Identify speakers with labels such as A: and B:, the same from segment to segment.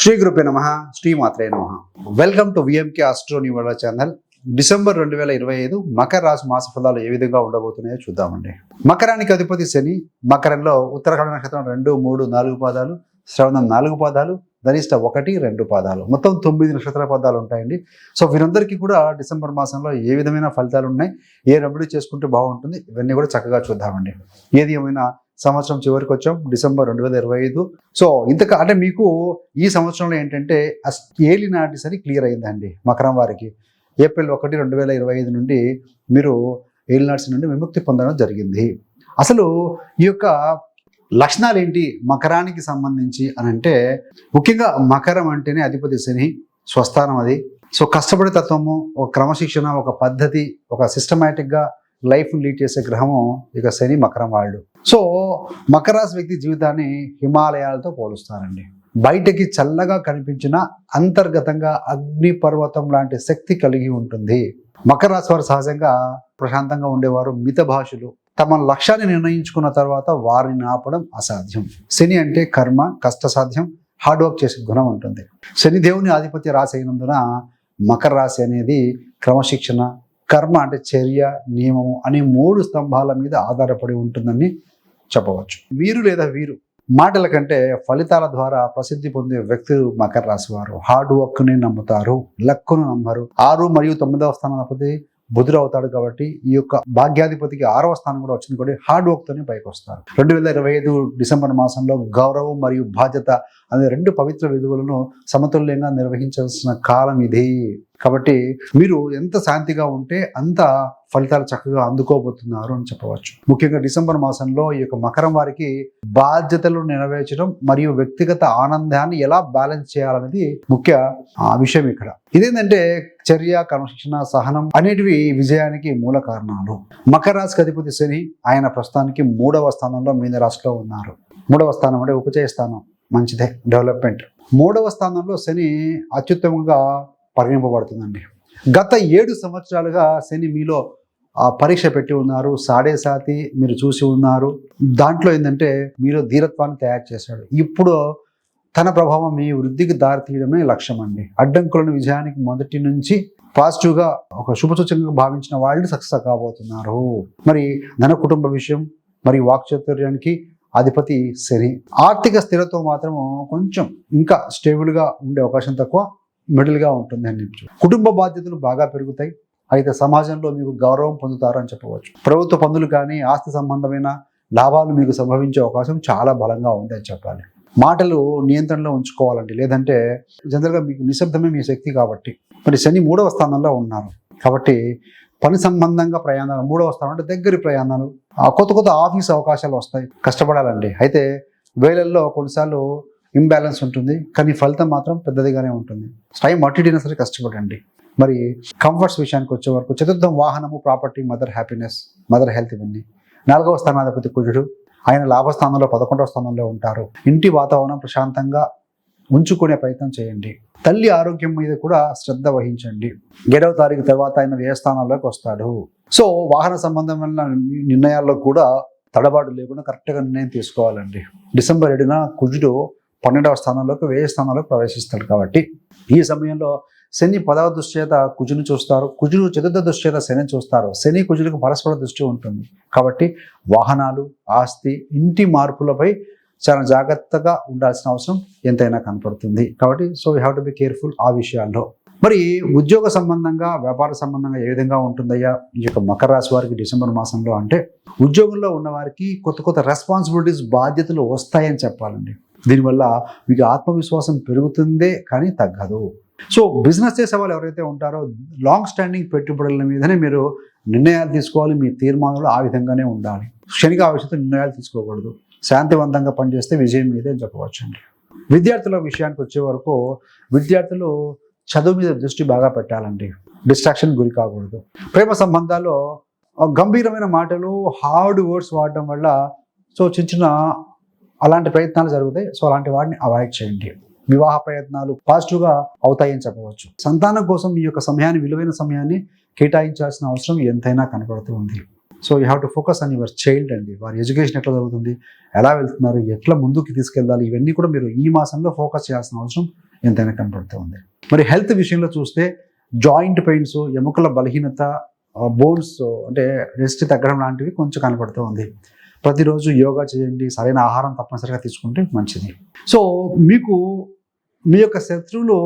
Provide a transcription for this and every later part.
A: శ్రీ గురుపే నమః, శ్రీ మాత్రే నమః. Welcome to VMK astro new world channel. December 2025 మకర రాశి మాస ఫలాలు ఏ విధంగా ఉండబోతున్నాయో చూద్దామండి. మకరానికి అధిపతి శని. మకరంలో ఉత్తరాఖండ నక్షత్రం 2, 3, 4 పాదాలు, శ్రవణం 4 పాదాలు, ధనిష్ట 1, 2 పాదాలు, మొత్తం 9 నక్షత్ర పదాలు ఉంటాయండి. సో వీరందరికీ కూడా డిసెంబర్ మాసంలో ఏ విధమైన ఫలితాలు ఉన్నాయి, ఏ రెమెడీ చేసుకుంటే బాగుంటుంది, ఇవన్నీ కూడా చక్కగా చూద్దామండి. ఏది ఏమైనా సంవత్సరం చివరికి వచ్చాం, డిసెంబర్ 2025. సో అంటే మీకు ఈ సంవత్సరంలో ఏంటంటే ఏలి నాటి సరి క్లియర్ అయిందండి. మకరం వారికి ఏప్రిల్ 1, 2025 నుండి మీరు ఏలినాటి నుండి విముక్తి పొందడం జరిగింది. అసలు ఈ యొక్క లక్షణాలు ఏంటి మకరానికి సంబంధించి అని అంటే, ముఖ్యంగా మకరం అంటేనే అధిపతి శని, స్వస్థానం అది. సో కష్టపడే తత్వము, ఒక క్రమశిక్షణ, ఒక పద్ధతి, ఒక సిస్టమేటిక్గా లైఫ్ లీడ్ చేసే గ్రహము ఇక శని, మకరం వాళ్ళు. సో మకర రాశి వ్యక్తి జీవితాన్ని హిమాలయాలతో పోలుస్తారండి. బయటకి చల్లగా కనిపించిన అంతర్గతంగా అగ్ని పర్వతం లాంటి శక్తి కలిగి ఉంటుంది. మకర రాశి వారు సహజంగా ప్రశాంతంగా ఉండేవారు, మితభాషులు. తమ లక్ష్యాన్ని నిర్ణయించుకున్న తర్వాత వారిని ఆపడం అసాధ్యం. శని అంటే కర్మ, కష్టసాధ్యం, హార్డ్ వర్క్ చేసే గుణం ఉంటుంది. శని దేవుని ఆధిపత్య రాశి అయినందున మకర రాశి అనేది క్రమశిక్షణ, కర్మ అంటే చర్య, నియమము అనే 3 స్తంభాల మీద ఆధారపడి ఉంటుందని చెప్పవచ్చు. వీరు లేదా వీరు మాటల కంటే ఫలితాల ద్వారా ప్రసిద్ధి పొందే వ్యక్తులు మకర రాశి వారు. హార్డ్ వర్క్ని నమ్ముతారు, లక్కును నమ్మరు. 6 మరియు 9వ స్థానాధిపతి బుధుడు అవుతాడు కాబట్టి ఈ యొక్క భాగ్యాధిపతికి 6వ స్థానం కూడా వచ్చింది కాబట్టి హార్డ్ వర్క్ తోనే పైకి వస్తారు. 2025 డిసెంబర్ మాసంలో గౌరవం మరియు బాధ్యత అనే 2 పవిత్ర విలువలను సమతుల్యంగా నిర్వహించాల్సిన కాలం ఇది. కాబట్టి మీరు ఎంత శాంతిగా ఉంటే అంత ఫలితాలు చక్కగా అందుకోబోతున్నారు అని చెప్పవచ్చు. ముఖ్యంగా డిసెంబర్ మాసంలో ఈ యొక్క మకరం వారికి బాధ్యతలు నెరవేర్చడం మరియు వ్యక్తిగత ఆనందాన్ని ఎలా బ్యాలెన్స్ చేయాలనేది ముఖ్య విషయం ఇక్కడ. ఇదేంటంటే చర్య, క్రమశిక్షణ, సహనం అనేటివి విజయానికి మూల కారణాలు. మకర రాశికి అధిపతి శని, ఆయన ప్రస్తుతానికి 3వ స్థానంలో మీన రాశిలో ఉన్నారు. 3వ స్థానం అంటే ఉపచయ స్థానం, మంచిదే, డెవలప్మెంట్. 3వ స్థానంలో శని అత్యుత్తమంగా పరిగణింపబడుతుందండి. గత 7 సంవత్సరాలుగా శని మీలో పరీక్ష పెట్టి ఉన్నారు, సాటి మీరు చూసి ఉన్నారు. దాంట్లో ఏంటంటే మీలో ధీరత్వాన్ని తయారు చేశాడు. ఇప్పుడు తన ప్రభావం మీ వృద్ధికి దారితీయడమే లక్ష్యం అండి. అడ్డంకులను విజయానికి మొదటి నుంచి పాజిటివ్గా ఒక శుభసూచకంగా భావించిన వాళ్ళు సక్సెస్ కాబోతున్నారు. మరి ధన కుటుంబ విషయం మరియు వాక్చాతుర్యానికి అధిపతి శని. ఆర్థిక స్థిరత్వం మాత్రము కొంచెం ఇంకా స్టేబుల్గా ఉండే అవకాశం తక్కువ, మిడిల్గా ఉంటుంది అని చెప్పచ్చు. కుటుంబ బాధ్యతలు బాగా పెరుగుతాయి, అయితే సమాజంలో మీకు గౌరవం పొందుతారు అని చెప్పవచ్చు. ప్రభుత్వ పనులు కానీ ఆస్తి సంబంధమైన లాభాలు మీకు సంభవించే అవకాశం చాలా బలంగా ఉంది అని చెప్పాలి. మాటలు నియంత్రణలో ఉంచుకోవాలండి, లేదంటే జనరల్గా మీకు నిశ్శబ్దమే మీ శక్తి. కాబట్టి మరి శని 3వ స్థానంలో ఉన్నారు కాబట్టి పని సంబంధంగా ప్రయాణాలు, 3వ స్థానం అంటే దగ్గరి ప్రయాణాలు, కొత్త ఆఫీస్ అవకాశాలు వస్తాయి. కష్టపడాలండి. అయితే వేళల్లో కొన్నిసార్లు ఇంబ్యాలెన్స్ ఉంటుంది, కానీ ఫలితం మాత్రం పెద్దదిగానే ఉంటుంది. టైం అటుడినా సరే కష్టపడండి. మరి కంఫర్ట్స్ విషయానికి వచ్చే వరకు చతుర్థం వాహనము, property, mother happiness, mother health, ఇవన్నీ. 4వ స్థానాధిపతి కుజుడు, ఆయన లాభస్థానంలో 11వ స్థానంలో ఉంటారు. ఇంటి వాతావరణం ప్రశాంతంగా ఉంచుకునే ప్రయత్నం చేయండి. తల్లి ఆరోగ్యం మీద కూడా శ్రద్ధ వహించండి. 7వ తారీఖు తర్వాత ఆయన వ్యయస్థానంలోకి వస్తాడు. సో వాహన సంబంధమైన నిర్ణయాల్లో కూడా తడబాటు లేకుండా కరెక్ట్గా నిర్ణయం తీసుకోవాలండి. డిసెంబర్ 7న కుజుడు 12వ స్థానంలోకి, వ్యయ స్థానంలోకి ప్రవేశిస్తాడు. కాబట్టి ఈ సమయంలో శని 10వ దృష్టిచేత కుజుని చూస్తారు, కుజుడు 4వ దృష్టిచేత శని చూస్తారు. శని కుజులకు పరస్పర దృష్టి ఉంటుంది కాబట్టి వాహనాలు, ఆస్తి, ఇంటి మార్పులపై చాలా జాగ్రత్తగా ఉండాల్సిన అవసరం ఎంతైనా కనపడుతుంది. కాబట్టి so you have to be careful ఆ విషయాల్లో. మరి ఉద్యోగ సంబంధంగా, వ్యాపార సంబంధంగా ఏ విధంగా ఉంటుందయ్యా ఈ యొక్క మకర రాశి వారికి డిసెంబర్ మాసంలో అంటే, ఉద్యోగంలో ఉన్న వారికి కొత్త రెస్పాన్సిబిలిటీస్, బాధ్యతలు వస్తాయని చెప్పాలండి. దీనివల్ల మీకు ఆత్మవిశ్వాసం పెరుగుతుందే కానీ తగ్గదు. సో బిజినెస్ చేసే వాళ్ళు ఎవరైతే ఉంటారో లాంగ్ స్టాండింగ్ పెట్టుబడుల మీదనే మీరు నిర్ణయాలు తీసుకోవాలి. మీ తీర్మానాలు ఆ విధంగానే ఉండాలి. క్షణిక ఆవేశంతో నిర్ణయాలు తీసుకోకూడదు. శాంతివంతంగా పనిచేస్తే విజయం మీదే చెప్పవచ్చు అండి. విద్యార్థుల విషయానికి వచ్చే వరకు విద్యార్థులు చదువు మీద దృష్టి బాగా పెట్టాలండి. డిస్ట్రాక్షన్ గురి కాకూడదు. ప్రేమ సంబంధాల్లో గంభీరమైన మాటలు, హార్డ్ వర్డ్స్ వాడడం వల్ల సో చిన్న అలాంటి ప్రయత్నాలు జరుగుతాయి. సో అలాంటి వాటిని అవాయిడ్ చేయండి. వివాహ ప్రయత్నాలు పాజిటివ్గా అవుతాయని చెప్పవచ్చు. సంతానం కోసం ఈ యొక్క సమయాన్ని, విలువైన సమయాన్ని కేటాయించాల్సిన అవసరం ఎంతైనా కనపడుతూ ఉంది. So you have to focus on your child అండి. వారి ఎడ్యుకేషన్ ఎట్లా జరుగుతుంది, ఎలా వెళ్తున్నారు, ఎట్లా ముందుకు తీసుకెళ్ళాలి, ఇవన్నీ కూడా మీరు ఈ మాసంలో ఫోకస్ చేయాల్సిన అవసరం ఎంతైనా కనపడుతూ ఉంది. మరి హెల్త్ విషయంలో చూస్తే జాయింట్ పెయిన్స్, ఎముకల బలహీనత, బోన్స్ అంటే రెస్ట్ తగ్గడం లాంటివి కొంచెం కనపడుతూ ఉంది. ప్రతిరోజు యోగా చేయండి, సరైన ఆహారం తప్పనిసరిగా తీసుకుంటే మంచిది. సో మీకు మీ యొక్క శత్రువులు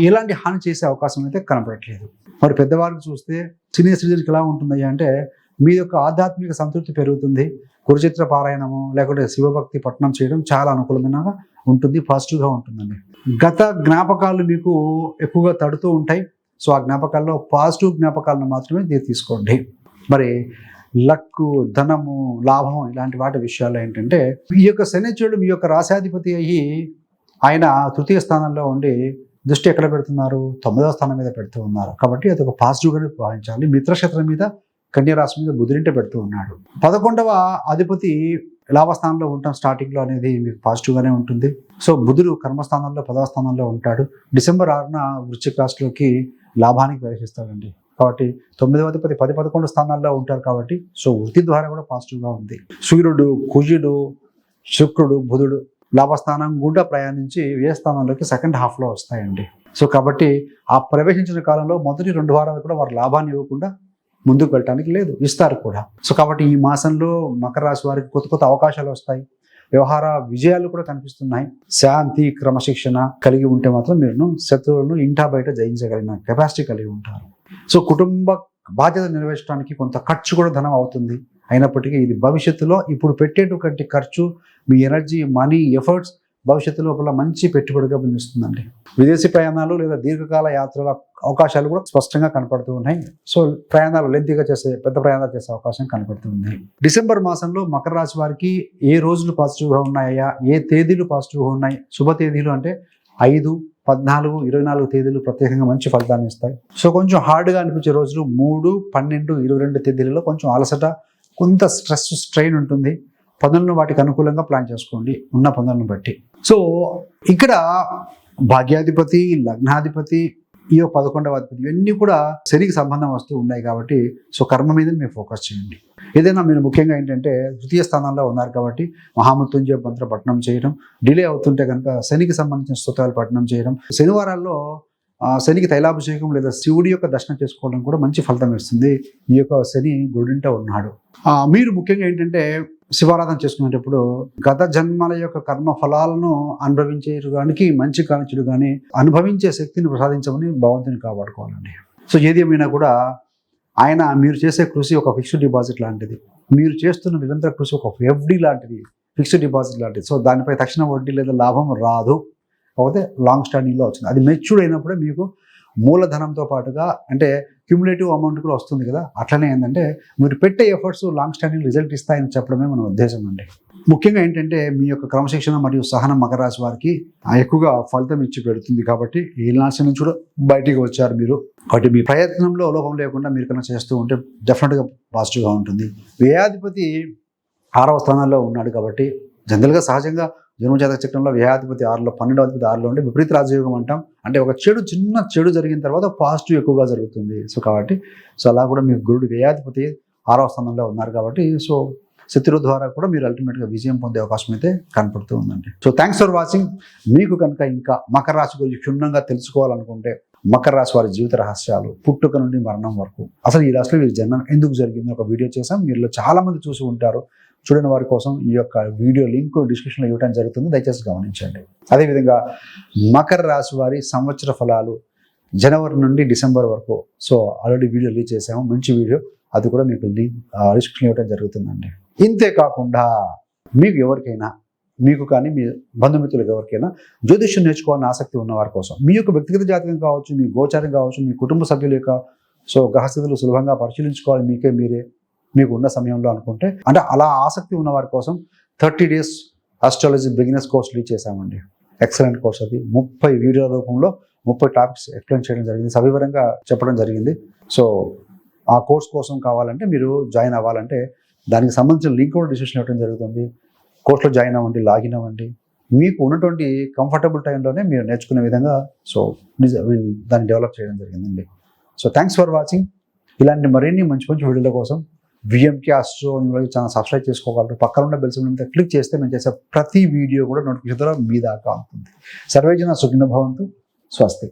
A: ఎలాంటి హాని చేసే అవకాశం అయితే కనపడట్లేదు. మరి పెద్దవారికి చూస్తే సీనియర్ సిటిజన్కి ఎలా ఉంటుంది అంటే మీ యొక్క ఆధ్యాత్మిక సంతృప్తి పెరుగుతుంది. కురుచిత్ర పారాయణము లేకుంటే శివభక్తి పఠనం చేయడం చాలా అనుకూలమైన ఉంటుంది, పాజిటివ్గా ఉంటుందండి. గత జ్ఞాపకాలు మీకు ఎక్కువగా తడుతూ ఉంటాయి. సో ఆ జ్ఞాపకాల్లో పాజిటివ్ జ్ఞాపకాలను మాత్రమే మీరు తీసుకోండి. మరి లక్కు, ధనము, లాభం ఇలాంటి వాటి విషయాల్లో ఏంటంటే ఈ యొక్క శనిశ్చరుడు మీ యొక్క రాశాధిపతి అయ్యి ఆయన తృతీయ స్థానంలో ఉండి దృష్టి ఎక్కడ పెడుతున్నారు? 9వ స్థానం మీద పెడుతూ ఉన్నారు. కాబట్టి అది ఒక పాజిటివ్గానే భావించాలి. మిత్రక్షేత్రం మీద, కన్యరాశి మీద బుధుడింటే పెడుతూ ఉన్నాడు. 11వ అధిపతి లాభస్థానంలో ఉండటం స్టార్టింగ్లో అనేది మీకు పాజిటివ్గానే ఉంటుంది. సో బుధుడు కర్మస్థానంలో 10వ స్థానంలో ఉంటాడు. డిసెంబర్ 6న వృశ్చిక రాశిలోకి లాభానికి ప్రవేశిస్తాడండి. కాబట్టి 9వ అధిపతి 10, 11 స్థానాల్లో ఉంటారు కాబట్టి సో వృత్తి ద్వారా కూడా పాజిటివ్గా ఉంది. సూర్యుడు, కుజుడు, శుక్రుడు, బుధుడు లాభస్థానం గుండా ప్రయాణించి వ్యయ స్థానంలోకి సెకండ్ హాఫ్లో వస్తాయండి. సో కాబట్టి ఆ ప్రవేశించిన కాలంలో మొదటి 2 వారాలు కూడా వారు లాభాన్ని ఇవ్వకుండా ముందుకు వెళ్ళటానికి లేదు, ఇస్తారు కూడా. సో కాబట్టి ఈ మాసంలో మకర రాశి వారికి కొత్త కొత్త అవకాశాలు వస్తాయి. వ్యవహార విజయాలు కూడా కనిపిస్తున్నాయి. శాంతి, క్రమశిక్షణ కలిగి ఉంటే మాత్రం మీరు శత్రువులను ఇంటా బయట జయించగలిగిన కెపాసిటీ కలిగి ఉంటారు. సో కుటుంబ బాధ్యత నెరవేర్చడానికి కొంత ఖర్చు కూడా ధనం అవుతుంది. అయినప్పటికీ ఇది భవిష్యత్తులో ఇప్పుడు పెట్టేటువంటి ఖర్చు, మీ ఎనర్జీ, మనీ, ఎఫర్ట్స్ భవిష్యత్తు లోపల మంచి పెట్టుబడిగా నిలుస్తుందండి. విదేశీ ప్రయాణాలు లేదా దీర్ఘకాల యాత్రల అవకాశాలు కూడా స్పష్టంగా కనపడుతూ ఉన్నాయి. సో ప్రయాణాలు లెంతీగా పెద్ద ప్రయాణాలు చేసే అవకాశం కనపడుతూ ఉంది. డిసెంబర్ మాసంలో మకర రాశి వారికి ఏ రోజులు పాజిటివ్గా ఉన్నాయా, ఏ తేదీలు పాజిటివ్గా ఉన్నాయి? శుభ తేదీలు అంటే 5, 14, 24 తేదీలు ప్రత్యేకంగా మంచి ఫలితాన్ని ఇస్తాయి. సో కొంచెం హార్డ్గా అనిపించే రోజులు 3, 12, 22 తేదీలలో కొంచెం అలసట, కొంత స్ట్రెస్, స్ట్రెయిన్ ఉంటుంది. పనులను వాటికి అనుకూలంగా ప్లాన్ చేసుకోండి ఉన్న పనులను బట్టి. సో ఇక్కడ భాగ్యాధిపతి, లగ్నాధిపతి, ఈ 11వ అధిపతి ఇవన్నీ కూడా శనికి సంబంధం వస్తూ ఉన్నాయి కాబట్టి సో కర్మ మీద మీరు ఫోకస్ చేయండి. ఏదైనా మీరు ముఖ్యంగా ఏంటంటే తృతీయ స్థానంలో ఉన్నారు కాబట్టి మహామృత్యుంజయ మంత్ర పఠనం చేయడం, డిలే అవుతుంటే కనుక శనికి సంబంధించిన స్తోత్రాలు పఠనం చేయడం, శనివారాల్లో శనికి తైలాభిషేకం లేదా శివుడి యొక్క దర్శనం చేసుకోవడం కూడా మంచి ఫలితం ఇస్తుంది. ఈ యొక్క శని గుడింట ఉన్నాడు. మీరు ముఖ్యంగా ఏంటంటే శివారాధన చేసుకునేటప్పుడు గత జన్మల యొక్క కర్మ ఫలాలను అనుభవించేదానికి మంచి కానీ చెడు కానీ అనుభవించే శక్తిని ప్రసాదించమని భగవంతుని కాపాడుకోవాలండి. సో ఏది ఏమైనా కూడా ఆయన మీరు చేసే కృషి ఒక ఫిక్స్డ్ డిపాజిట్ లాంటిది. మీరు చేస్తున్న నిరంతర కృషి ఒక ఎఫ్డి లాంటిది, ఫిక్స్డ్ డిపాజిట్ లాంటిది. సో దానిపై తక్షణ వడ్డీ లేదా లాభం రాదు, కాకపోతే లాంగ్ స్టాండింగ్లో వచ్చింది. అది మెచ్యూర్డ్ అయినప్పుడే మీకు మూలధనంతో పాటుగా అంటే క్యూములేటివ్ అమౌంట్ కూడా వస్తుంది కదా. అట్లనే ఏంటంటే మీరు పెట్టే ఎఫర్ట్స్ లాంగ్ స్టాండింగ్ రిజల్ట్ ఇస్తాయని చెప్పడమే మన ఉద్దేశం అండి. ముఖ్యంగా ఏంటంటే మీ యొక్క క్రమశిక్షణ మరియు సహనం మకర రాశి వారికి ఎక్కువగా ఫలితం ఇచ్చి పెడుతుంది. కాబట్టి ఈ నాశనం నుంచి కూడా బయటికి వచ్చారు మీరు. కాబట్టి మీ ప్రయత్నంలో లోపం లేకుండా మీరు కన్నా చేస్తూ ఉంటే డెఫినెట్గా పాజిటివ్గా ఉంటుంది. వ్యయాధిపతి 6వ స్థానంలో ఉన్నాడు కాబట్టి జనరల్గా సహజంగా జన్మజాతక చక్రంలో వ్యయాధిపతి 6లో, 12వ అధిపతి 6లో ఉంటే విపరీత రాజయోగం అంటాం. అంటే ఒక చిన్న చెడు జరిగిన తర్వాత పాజిటివ్ ఎక్కువగా జరుగుతుంది. సో కాబట్టి అలా కూడా మీ గురుడు వ్యయాధిపతి 6వ స్థానంలో ఉన్నారు కాబట్టి సో శత్రు ద్వారా కూడా మీరు అల్టిమేట్గా విజయం పొందే అవకాశం అయితే కనపడుతూ ఉందండి. So thanks for watching. మీకు కనుక ఇంకా మకర రాశి గురించి క్షుణ్ణంగా తెలుసుకోవాలనుకుంటే మకర రాశి వారి జీవిత రహస్యాలు, పుట్టుక నుండి మరణం వరకు, అసలు ఈ రాశిలో వీరి జన్మం ఎందుకు జరిగింది ఒక వీడియో చేసాం. మీలో చాలా మంది చూసి ఉంటారు. చూడని వారి కోసం ఈ యొక్క వీడియో లింక్ డిస్క్రిప్షన్లో ఇవ్వడం జరుగుతుంది, దయచేసి గమనించండి. అదేవిధంగా మకర రాశి వారి సంవత్సర ఫలాలు జనవరి నుండి డిసెంబర్ వరకు సో ఆల్రెడీ వీడియో రిలీజ్ చేసాము, మంచి వీడియో, అది కూడా మీకు లింక్ డిస్క్రిప్షన్ ఇవ్వడం జరుగుతుందండి. ఇంతే కాకుండా మీకు ఎవరికైనా, మీకు కానీ మీ బంధుమిత్రులకు ఎవరికైనా జ్యోతిష్యం నేర్చుకోవాలని ఆసక్తి ఉన్న వారి కోసం మీ యొక్క వ్యక్తిగత జాతకం కావచ్చు, మీ గోచారం కావచ్చు, మీ కుటుంబ సభ్యుల యొక్క సో గ్రహస్థితులు సులభంగా పరిశీలించుకోవాలి మీరే మీకు ఉన్న సమయంలో అనుకుంటే, అంటే అలా ఆసక్తి ఉన్న వారి కోసం 30 days astrology beginners course release చేశామండి. ఎక్సలెంట్ కోర్స్ అది. 30 వీడియోల రూపంలో 30 టాపిక్స్ ఎక్స్ప్లెయిన్ చేయడం జరిగింది, సవివరంగా చెప్పడం జరిగింది. సో ఆ కోర్స్ కోసం కావాలంటే మీరు జాయిన్ అవ్వాలంటే దానికి సంబంధించిన లింక్ కూడా డిస్క్రిప్షన్ ఇవ్వడం జరుగుతుంది. కోర్సులో జాయిన్ అవ్వండి, లాగిన్ అవ్వండి. మీకు ఉన్నటువంటి కంఫర్టబుల్ టైంలోనే మీరు నేర్చుకునే విధంగా సో దాన్ని డెవలప్ చేయడం జరిగిందండి. So thanks for watching. ఇలాంటి మరిన్ని మంచి వీడియోల కోసం విఎంకే ఆస్ట్రో ఛానల్ సబ్స్క్రైబ్ చేసుకోగలరు. పక్కన ఉన్న బెల్ సింబల్ మీద క్లిక్ చేస్తే మేము చేసే ప్రతి వీడియో కూడా నోటిఫికేషన్ ద్వారా మీ దాకా ఉంటుంది. సర్వేజన సుఖినో భవంతు. స్వస్తి.